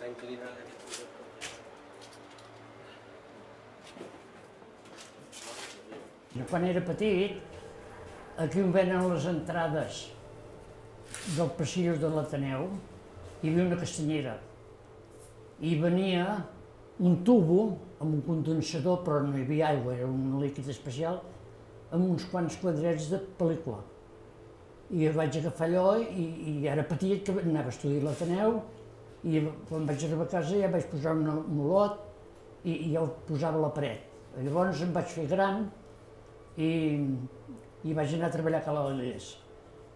inclinada. Quan era petit, aquí on venen les entrades del passadís de l'Ateneu, hi havia una castanyera. I venia un tubo amb un condensador, però no hi havia aigua, era un líquid especial, amb uns quants quadrets de pel·lícula. I vaig agafar allò i era petit, que anava a estudiar a l'Ateneu, i quan vaig arribar a casa ja vaig posar un olot i ja ho posava a la paret. Llavors em vaig fer gran i vaig anar a treballar a Cala Elies.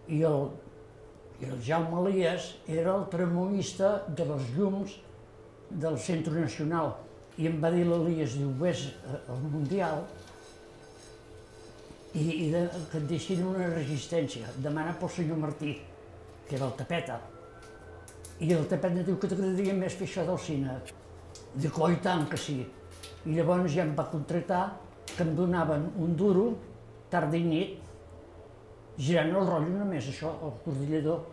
I el Jaume Elies era el tramoista de les llums del Centre Nacional. I em va dir l'Elies, diu, vés al Mundial i que et deixin una resistència. Demana pel senyor Martí, que era el Tapeta. I el Tapeta diu que t'agradaria més fer això del cine. Dic, oh, i tant que sí. I llavors ja em va contractar, que em donaven un duro, tarda i nit, girant el rotllo només, això, el coordinador.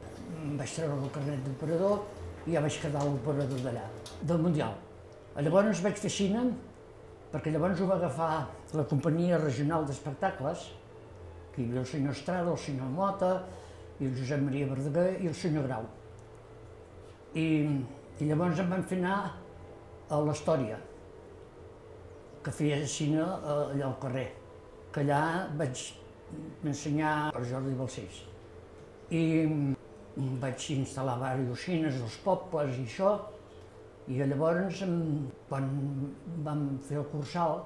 Em vaig treure el carnet d'operador i ja vaig quedar l'operador d'allà, del Mundial. Llavors vaig fer cine, perquè llavors ho va agafar la companyia regional d'espectacles, que hi havia el senyor Estrada, el senyor Mota, i el Josep Maria Verdaguer i el senyor Grau. I llavors em van fer anar a l'Història, que feia cine allà al carrer, que allà vaig ensenyar el Jordi Balcells. I vaig instal·lar diversos cines dels pobles i això, i llavors, quan vam fer el Cursal,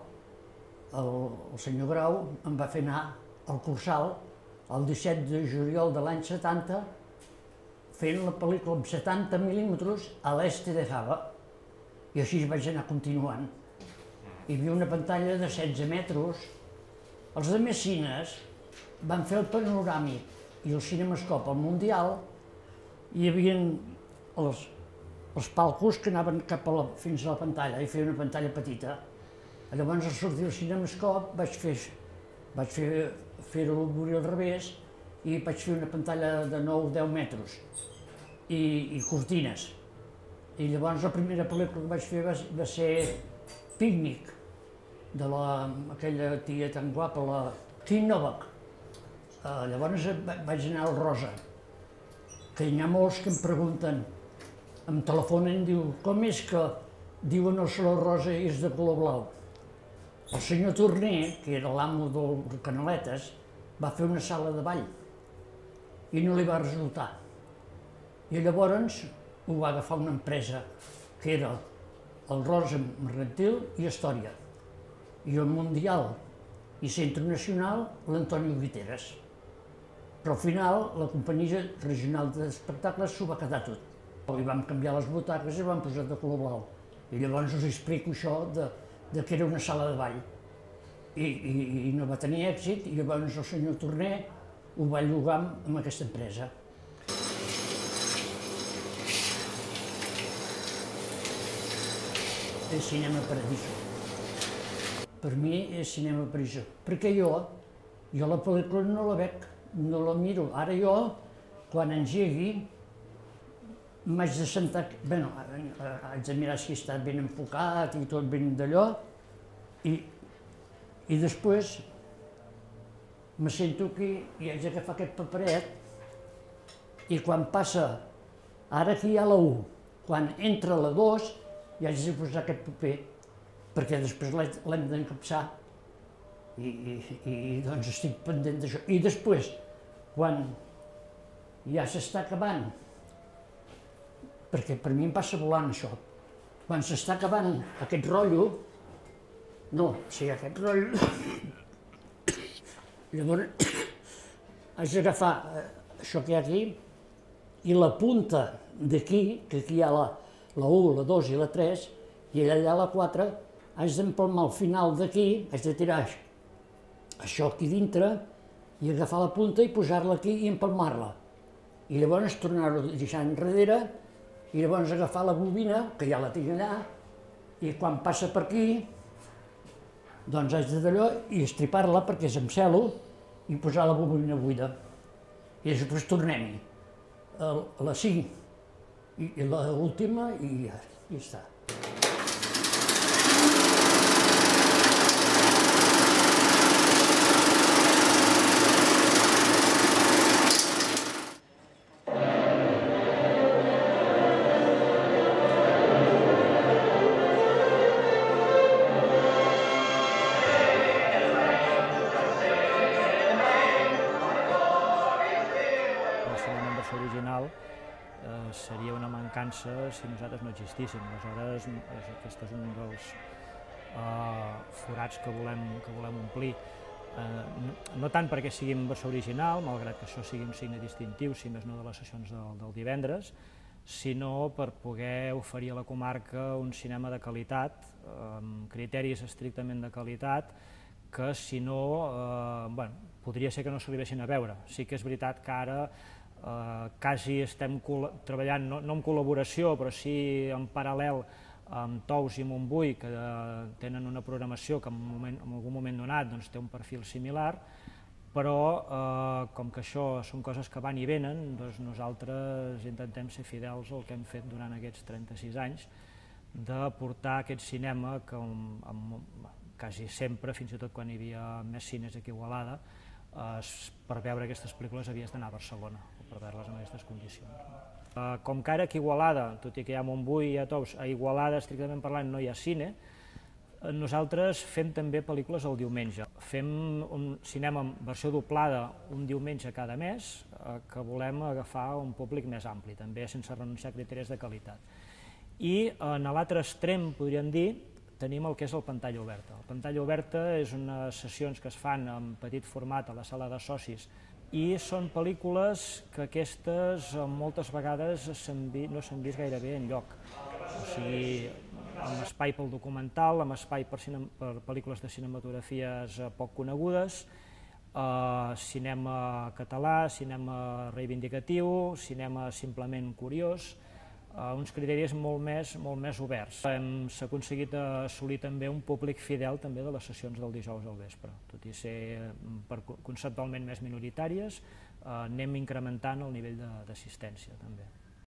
el senyor Grau em va fer anar al Cursal el 17 de juliol de l'any 70, fent la pel·lícula amb 70 mil·límetres a l'Este de Java, i així vaig anar continuant. Hi havia una pantalla de 16 metres. Els altres cines van fer el panoràmic i el cinemascop al Mundial. Hi havia els palcos que anaven fins a la pantalla, i feia una pantalla petita. Llavors, al sortir del cinemascop, vaig fer-ho obrir al revés i vaig fer una pantalla de 9-10 metres i cortines. I llavors la primera pel·lícula que vaig fer va ser Pícnic, d'aquella tia tan guapa, la Tim Novak. Llavors vaig anar al Rosa, que hi ha molts que em pregunten, em telefonen i diu, com és que diuen el Saló Rosa i és de color blau? El senyor Torner, que era l'amo del Canaletes, va fer una sala de ball i no li va resultar. I llavors ho va agafar una empresa que era el Rosa Mercantil i Història, i el Mundial i Centre Nacional l'Antonio Guiteras. Però al final la companyia regional d'espectacles s'ho va quedar tot. I vam canviar les butaques i vam posar de color blau. I llavors us explico això que era una sala de ball. I no va tenir èxit, i llavors el senyor Torner ho va llogar amb aquesta empresa. És Cinema Paradiso. Per mi és Cinema Paradiso, perquè jo la pel·lícula no la veig, no la miro. Ara jo, quan engegui, m'haig de sentar, bueno, haig de mirar si està ben enfocat i tot ben d'allò, i després me sento aquí i haig d'agafar aquest paperet i quan passa, ara aquí hi ha la 1, quan entra la 2 ja haig de posar aquest paper perquè després l'hem d'encapçar i doncs estic pendent d'això. I després, quan ja s'està acabant, perquè per mi em passa volant això, quan s'està acabant aquest rotllo, aquest rotllo, llavors haig d'agafar això que hi ha aquí i la punta d'aquí, que aquí hi ha la 1, la 2 i la 3, i allà la 4, haig d'empalmar al final d'aquí, haig de tirar això aquí dintre i agafar la punta i posar-la aquí i empalmar-la. I llavors tornar-ho deixant enrere i llavors agafar la bobina, que ja la tinc allà, i quan passa per aquí, doncs haig d'allò i estripar-la perquè és amb cel·lo i posar la bobina buida. I després tornem-hi. La 5 i l'última i ja està. Original seria una mancança si nosaltres no existíssim. Aleshores, aquest és un dels forats que volem omplir. No tant perquè sigui en versió original, malgrat que això sigui un signe distintiu, si més no de les sessions del divendres, sinó per poder oferir a la comarca un cinema de qualitat, amb criteris estrictament de qualitat, que si no, podria ser que no s'arribessin a veure. Sí que és veritat que ara quasi estem treballant, no en col·laboració, però sí en paral·lel amb Tous i Montbui, que tenen una programació que en algun moment donat té un perfil similar, però com que això són coses que van i venen, nosaltres intentem ser fidels al que hem fet durant aquests 36 anys, de portar aquest cinema que quasi sempre, fins i tot quan hi havia més cines aquí a Igualada, per veure aquestes pel·lícules havies d'anar a Barcelona, per veure-les en aquestes condicions. Com que ara aquí a Igualada, tot i que hi ha Montbui i hi ha Tous, a Igualada, estrictament parlant, no hi ha cine, nosaltres fem també pel·lícules el diumenge. Fem un cinema en versió doblada un diumenge cada mes, que volem agafar un públic més ampli, també sense renunciar a criteris de qualitat. I en l'altre extrem, podríem dir, tenim el que és el Pantalla Oberta. El Pantalla Oberta és unes sessions que es fan en petit format a la sala de socis i són pel·lícules que aquestes moltes vegades no s'han vist gairebé enlloc. O sigui, amb espai pel documental, amb espai per pel·lícules de cinematografies poc conegudes, cinema català, cinema reivindicatiu, cinema simplement curiós, uns criteris molt més oberts. Hem aconseguit assolir també un públic fidel també de les sessions del dijous al vespre. Tot i ser conceptualment més minoritàries, anem incrementant el nivell d'assistència també.